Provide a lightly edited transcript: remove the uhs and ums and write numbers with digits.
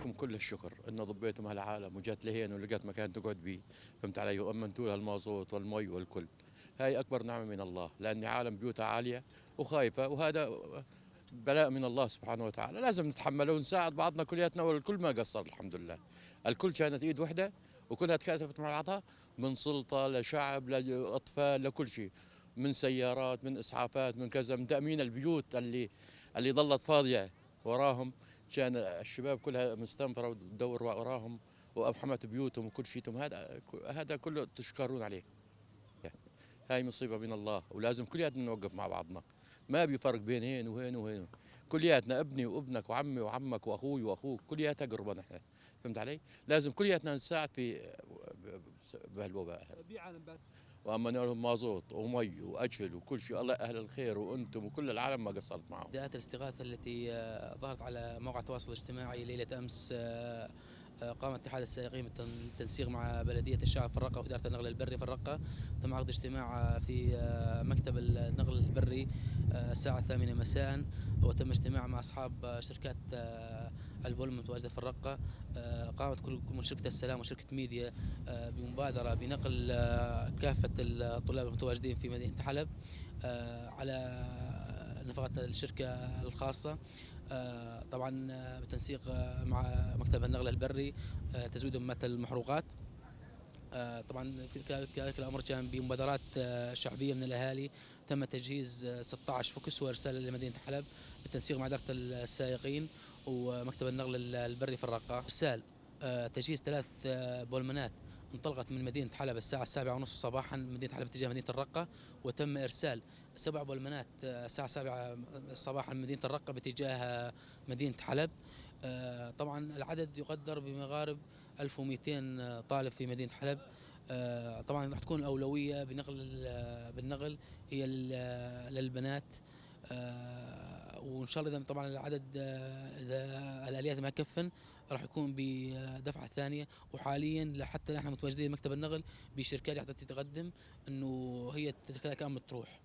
لكم كل الشكر ان ضبيتم هالعالم وجات لهين ولقت مكان تقعد به. فهمت علي؟ وامنتوا لها المازوت والمي والكل. هاي اكبر نعمه من الله، لاني عالم بيوتها عاليه وخايفه، وهذا بلاء من الله سبحانه وتعالى. لازم نتحمله ونساعد بعضنا كلياتنا، والكل ما قصر الحمد لله. الكل كانت ايد وحده وكلها تكاتفت مع بعضها، من سلطه لشعب لاطفال لكل شيء، من سيارات من اسعافات من كذا، من تامين البيوت اللي ظلت فاضيه وراهم. كان الشباب كلها مستنفره وتدور وراهم وحمت بيوتهم وكل شيء. هذا كله تشكرون عليه. هاي مصيبه من الله، ولازم كلياتنا نوقف مع بعضنا. ما بيفرق بين هين وهين وهين، كلياتنا ابني وابنك وعمي وعمك واخوي واخوك، كلياتها قربة نحن. فهمت علي؟ لازم كلياتنا نساعد في بهالوباء هذا. وامنا لهم مازوت ومي واكل وكل شيء. الله اهل الخير، وانتم وكل العالم ما قصرت معهم. بدايات الاستغاثة التي ظهرت على مواقع التواصل الاجتماعي ليلة أمس، قام اتحاد السائقين بالتنسيق مع بلدية الشعب في الرقة وإدارة النقل البري في الرقة. تم عقد اجتماع في مكتب النقل البري الساعة 8 مساء، وتم اجتماع مع أصحاب شركات البول المتواجدة في الرقة. قامت كل من شركة السلام وشركة ميديا بمبادرة بنقل كافة الطلاب المتواجدين في مدينة حلب على نفقة الشركة الخاصة، طبعا بالتنسيق مع مكتب النقل البري، تزويدهم بمادة المحروقات. طبعا كذلك الامر كان بمبادرات شعبيه من الاهالي. تم تجهيز 16 فوكس وارساله لمدينه حلب بالتنسيق مع اداره السائقين ومكتب النقل البري في الرقه. ارسال تجهيز 3 بولمنات انطلقت من مدينة حلب الساعة 7:30 صباحا من مدينة حلب اتجاه مدينة الرقة، وتم إرسال 7 بولمنات الساعة 7 صباحا من مدينة الرقة باتجاه مدينة حلب. طبعا العدد يقدر بمقارب 1200 طالب في مدينة حلب. طبعا راح تكون الأولوية بالنقل هي للبنات. وان شاء الله اذا طبعا العدد اذا الاليات ما كفن راح يكون بدفعه ثانيه. وحاليا حتى نحن متواجدين مكتب النقل بشركات حتى تتقدم انه هي كانت تروح